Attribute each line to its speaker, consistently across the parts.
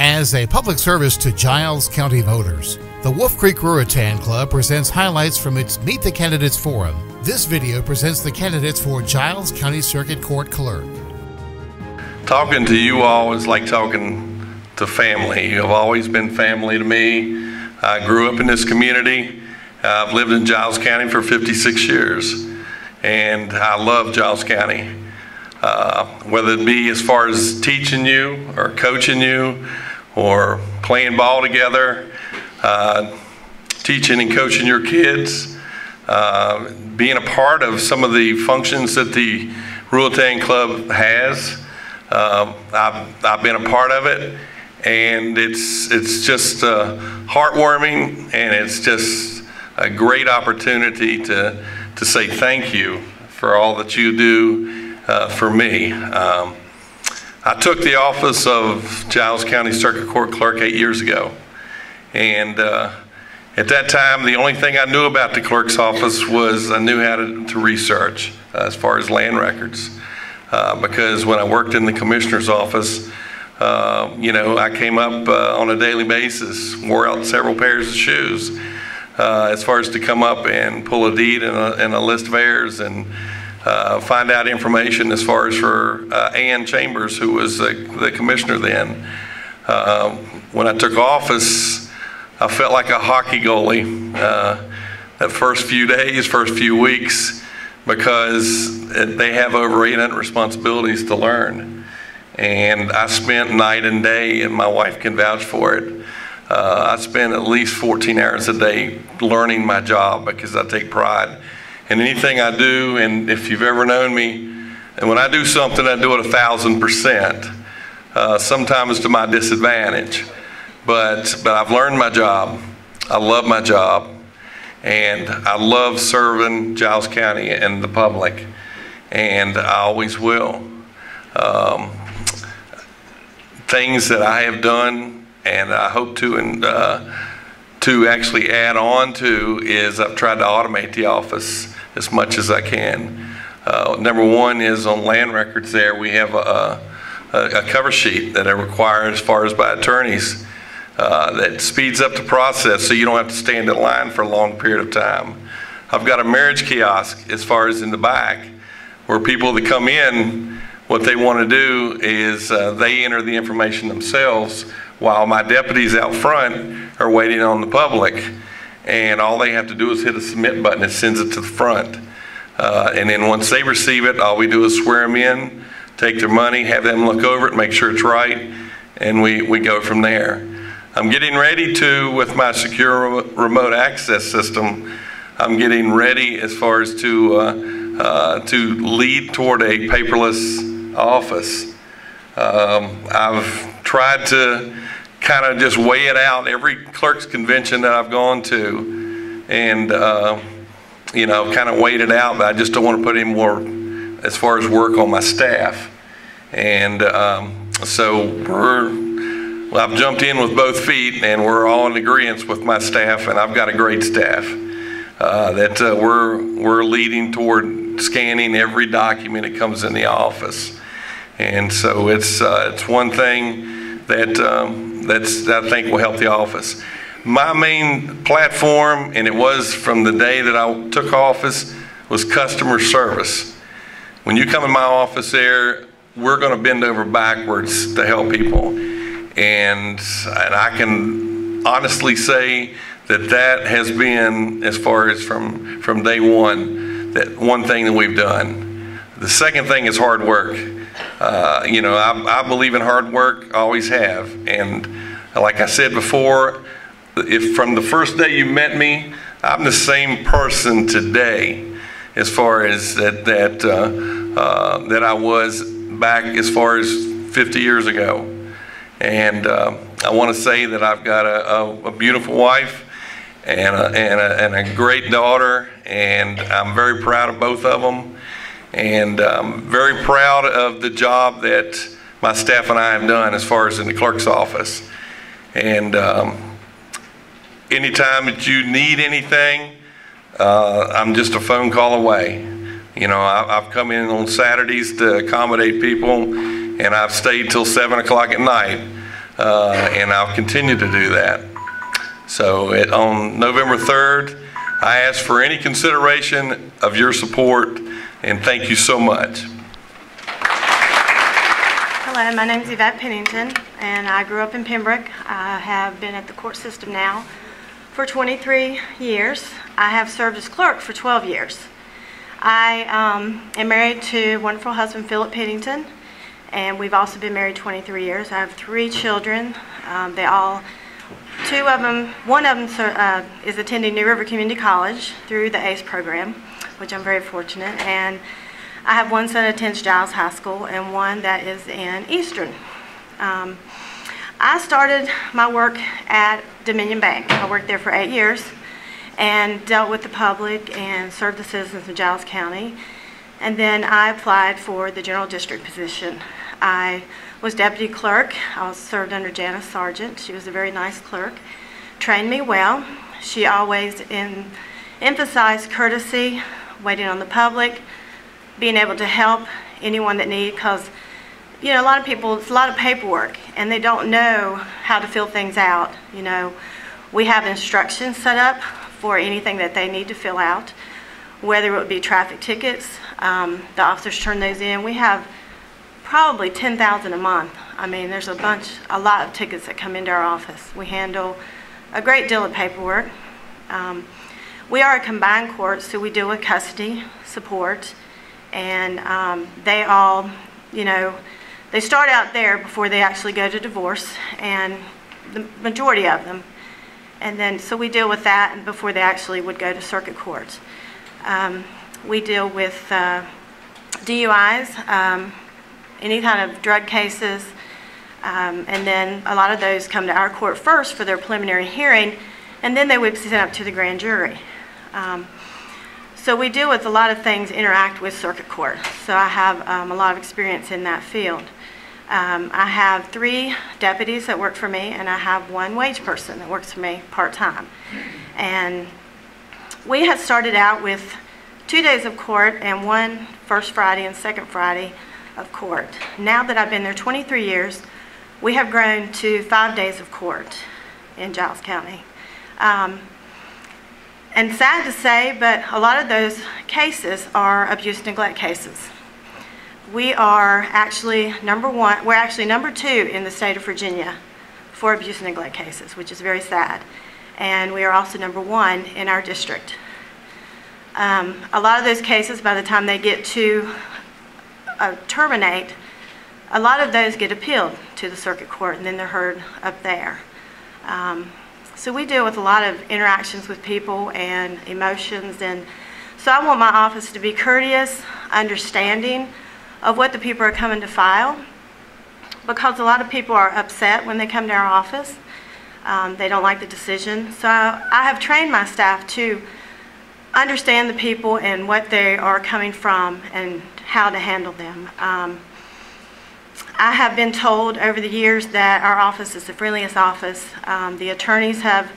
Speaker 1: As a public service to Giles County voters, the Wolf Creek Ruritan Club presents highlights from its Meet the Candidates Forum. This video presents the candidates for Giles County Circuit Court Clerk.
Speaker 2: Talking to you all is like talking to family. You've always been family to me. I grew up in this community. I've lived in Giles County for 56 years, and I love Giles County. Whether it be as far as teaching you or coaching you or playing ball together, teaching and coaching your kids, being a part of some of the functions that the Ruritan Club has. I've been a part of it, and it's just heartwarming, and it's just a great opportunity to say thank you for all that you do for me. I took the office of Giles County Circuit Court Clerk 8 years ago, and at that time the only thing I knew about the clerk's office was I knew how to research as far as land records, because when I worked in the commissioner's office, you know, I came up on a daily basis, wore out several pairs of shoes as far as to come up and pull a deed and a list of heirs and find out information as far as for Ann Chambers, who was the commissioner then. When I took office, I felt like a hockey goalie that first few days, first few weeks, because they have over 800 responsibilities to learn. And I spent night and day, and my wife can vouch for it, I spent at least 14 hours a day learning my job, because I take pride in anything I do. And if you've ever known me, and when I do something, I do it 1,000%, sometimes to my disadvantage. But I've learned my job. I love my job, and I love serving Giles County and the public, and I always will. Things that I have done, and I hope to actually add on to, is I've tried to automate the office as much as I can. Number one is on land records there, we have a cover sheet that I require as far as by attorneys that speeds up the process so you don't have to stand in line for a long period of time. I've got a marriage kiosk as far as in the back, where people that come in, what they want to do is they enter the information themselves, while my deputies out front are waiting on the public, and all they have to do is hit a submit button. It sends it to the front, and then once they receive it, all we do is swear them in, take their money, have them look over it, make sure it's right, and we go from there. I'm getting ready to, with my secure remote access system, I'm getting ready as far as to lead toward a paperless office. I've tried to kind of just weigh it out every clerk's convention that I've gone to, and you know, kind of weighed it out, but I just don't want to put any more as far as work on my staff. And so I've jumped in with both feet, and we're all in agreement with my staff, and I've got a great staff that we're leading toward scanning every document that comes in the office. And so it's one thing that I think will help the office. My main platform, and it was from the day that I took office, was customer service. When you come in my office there, we're going to bend over backwards to help people. And I can honestly say that has been, as far as from day one, that one thing that we've done. The second thing is hard work. You know, I believe in hard work, always have. And like I said before, if from the first day you met me, I'm the same person today as far as that I was back as far as 50 years ago. And I want to say that I've got a beautiful wife and a great daughter, and I'm very proud of both of them. And I'm very proud of the job that my staff and I have done as far as in the clerk's office. And anytime that you need anything, I'm just a phone call away. You know, I've come in on Saturdays to accommodate people, and I've stayed till 7 o'clock at night and I'll continue to do that. So on November 3rd, I ask for any consideration of your support, and thank you so much.
Speaker 3: Hello, my name is Yvette Pennington, and I grew up in Pembroke. I have been at the court system now for 23 years. I have served as clerk for 12 years. I am married to wonderful husband Philip Pennington, and we've also been married 23 years. I have 3 children. One of them is attending New River Community College through the ACE program, which I'm very fortunate, and I have one son that attends Giles High School and one that is in Eastern. I started my work at Dominion Bank. I worked there for 8 years and dealt with the public and served the citizens of Giles County. And then I applied for the general district position. I was deputy clerk. I served under Janice Sargent. She was a very nice clerk, trained me well. She always emphasized courtesy, waiting on the public, being able to help anyone that needed, because a lot of people, it's a lot of paperwork and they don't know how to fill things out. We have instructions set up for anything that they need to fill out, whether it would be traffic tickets. The officers turn those in. We have probably 10,000 a month. I mean, there's a lot of tickets that come into our office. We handle a great deal of paperwork. We are a combined court, so we deal with custody, support, and they all, they start out there before they actually go to divorce, and the majority of them. And then, so we deal with that and before they actually would go to circuit court. We deal with DUIs, any kind of drug cases, and then a lot of those come to our court first for their preliminary hearing, and then they would be sent up to the grand jury. So we deal with a lot of things, interact with circuit court. So I have a lot of experience in that field. I have 3 deputies that work for me, and I have 1 wage person that works for me part-time. And we had started out with 2 days of court and 1 first Friday and second Friday of court. Now that I've been there 23 years, we have grown to 5 days of court in Giles County. And sad to say, but a lot of those cases are abuse and neglect cases. We are actually we're actually number 2 in the state of Virginia for abuse and neglect cases, which is very sad. And we are also number 1 in our district. A lot of those cases, by the time they get to terminate, a lot of those get appealed to the circuit court, and then they're heard up there. So we deal with a lot of interactions with people and emotions, and so I want my office to be courteous, understanding of what the people are coming to file, because a lot of people are upset when they come to our office. They don't like the decision. So I have trained my staff to understand the people and what they are coming from and how to handle them. I have been told over the years that our office is the friendliest office. The attorneys have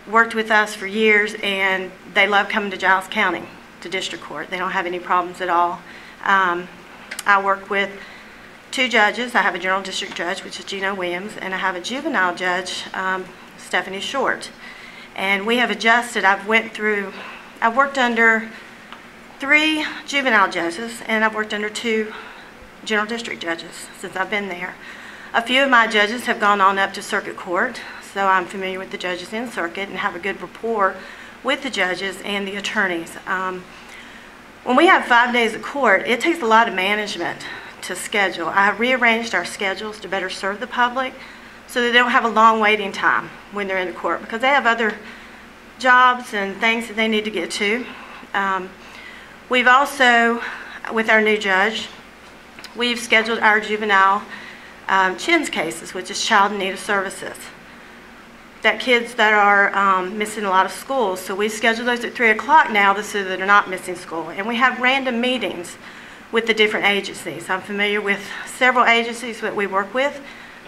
Speaker 3: worked with us for years, and they love coming to Giles County, to district court. They don't have any problems at all. I work with 2 judges. I have a general district judge, which is Gino Williams, and I have a juvenile judge, Stephanie Short. And we have adjusted. I've worked under 3 juvenile judges, and I've worked under 2 general district judges since I've been there. A few of my judges have gone on up to circuit court, so I'm familiar with the judges in circuit and have a good rapport with the judges and the attorneys. When we have 5 days of court, it takes a lot of management to schedule. I have rearranged our schedules to better serve the public so that they don't have a long waiting time when they're in the court, because they have other jobs and things that they need to get to. We've also, with our new judge, we've scheduled our juvenile CHINS cases, which is child in need of services. That kids that are missing a lot of schools. So we schedule those at 3 o'clock now so that they're not missing school. And we have random meetings with the different agencies. I'm familiar with several agencies that we work with.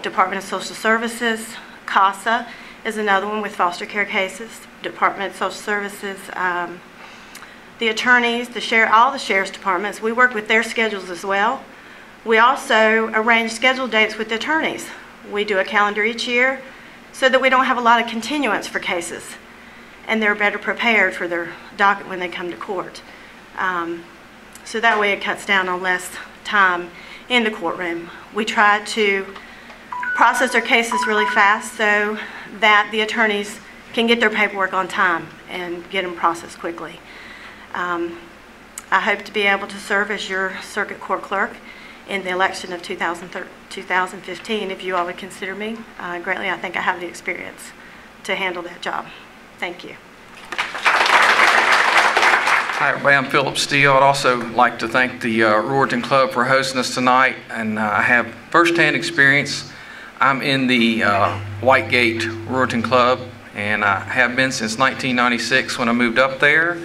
Speaker 3: Department of Social Services, CASA is another one with foster care cases. Department of Social Services, the attorneys, all the sheriff's departments, we work with their schedules as well. We also arrange scheduled dates with the attorneys. We do a calendar each year so that we don't have a lot of continuance for cases, and they're better prepared for their docket when they come to court. So that way it cuts down on less time in the courtroom. We try to process their cases really fast so that the attorneys can get their paperwork on time and get them processed quickly. I hope to be able to serve as your circuit court clerk in the election of 2015, if you all would consider me. Greatly, I think I have the experience to handle that job. Thank you.
Speaker 4: Hi everybody, I'm Philip Steele. I'd also like to thank the Ruritan Club for hosting us tonight, and I have first-hand experience. I'm in the Whitegate Ruritan Club, and I have been since 1996 when I moved up there.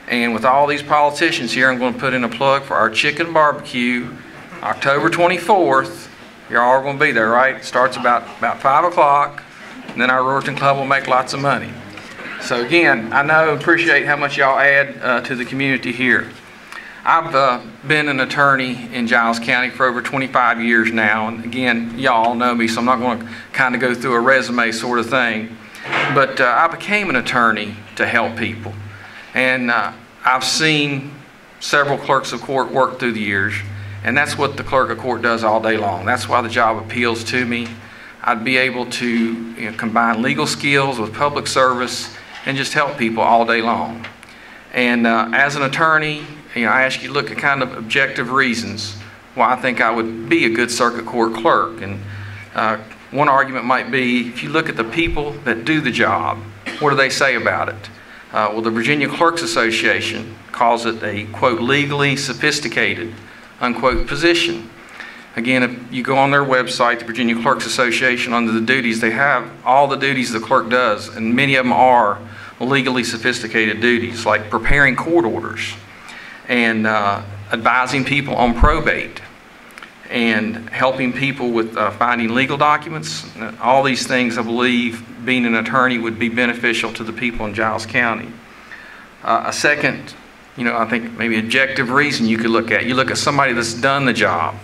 Speaker 4: And with all these politicians here, I'm going to put in a plug for our chicken barbecue, October 24th. You're all going to be there, right? It starts about 5 o'clock, and then our Ruritan Club will make lots of money. So again, I know and appreciate how much y'all add to the community here. I've been an attorney in Giles County for over 25 years now, and again, y'all know me, so I'm not going to kind of go through a resume sort of thing. But I became an attorney to help people. And I've seen several clerks of court work through the years, and that's what the clerk of court does all day long. That's why the job appeals to me. I'd be able to combine legal skills with public service and just help people all day long. And as an attorney, I ask you to look at kind of objective reasons why I think I would be a good circuit court clerk. And one argument might be, if you look at the people that do the job, what do they say about it? Well, the Virginia Clerks Association calls it a, quote, legally sophisticated, unquote, position. Again, if you go on their website, the Virginia Clerks Association, under the duties, they have all the duties the clerk does, and many of them are legally sophisticated duties, like preparing court orders and advising people on probate and helping people with finding legal documents. All these things, I believe, being an attorney would be beneficial to the people in Giles County. A second, I think maybe objective reason you could look at, you look at somebody that's done the job,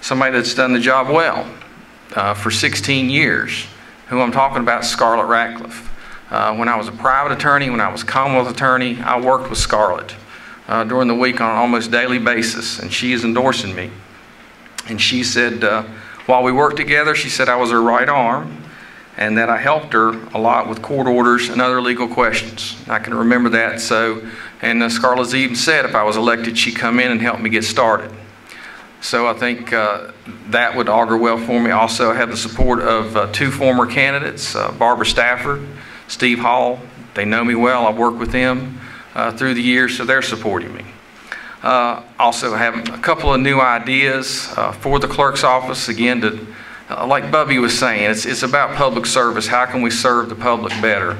Speaker 4: somebody that's done the job well for 16 years. Who I'm talking about is Scarlett Ratcliffe. When I was a private attorney, when I was Commonwealth attorney, I worked with Scarlett during the week on an almost daily basis, and she is endorsing me. And she said, while we worked together, she said I was her right arm and that I helped her a lot with court orders and other legal questions. I can remember that. So, and Scarlett's even said if I was elected, she'd come in and help me get started. So I think that would augur well for me. Also, I have the support of two former candidates, Barbara Stafford, Steve Hall. They know me well. I've worked with them through the years, so they're supporting me. Also have a couple of new ideas for the clerk's office. Again, to, like Bubby was saying, it's about public service. How can we serve the public better?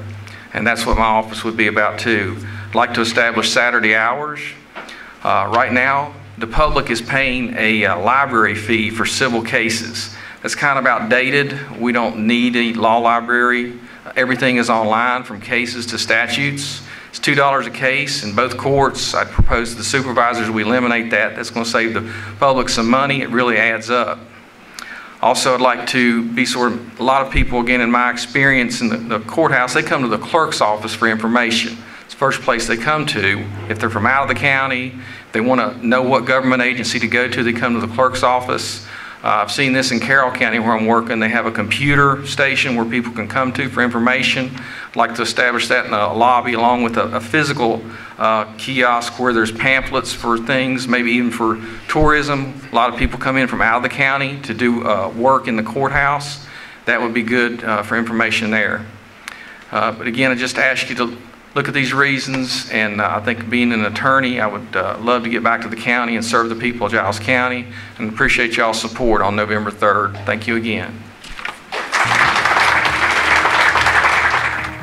Speaker 4: And that's what my office would be about too. I'd like to establish Saturday hours. Right now, the public is paying a library fee for civil cases. That's kind of outdated. We don't need a law library. Everything is online, from cases to statutes. It's $2 a case in both courts. I'd propose to the supervisors we eliminate that. That's going to save the public some money. It really adds up. Also, I'd like to be a lot of people, again, in my experience in the courthouse, they come to the clerk's office for information. It's the first place they come to. If they're from out of the county, if they want to know what government agency to go to, they come to the clerk's office. I've seen this in Carroll County where I'm working. They have a computer station where people can come to for information. I'd like to establish that in a lobby along with a physical kiosk where there's pamphlets for things, maybe even for tourism. A lot of people come in from out of the county to do work in the courthouse. That would be good for information there. But again, I just ask you to look at these reasons, and I think being an attorney, I would love to get back to the county and serve the people of Giles County, and appreciate y'all's support on November 3rd. Thank you again.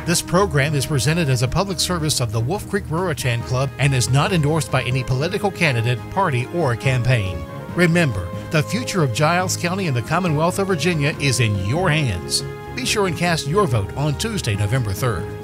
Speaker 1: This program is presented as a public service of the Wolf Creek Ruritan Club and is not endorsed by any political candidate, party, or campaign. Remember, the future of Giles County and the Commonwealth of Virginia is in your hands. Be sure and cast your vote on Tuesday, November 3rd.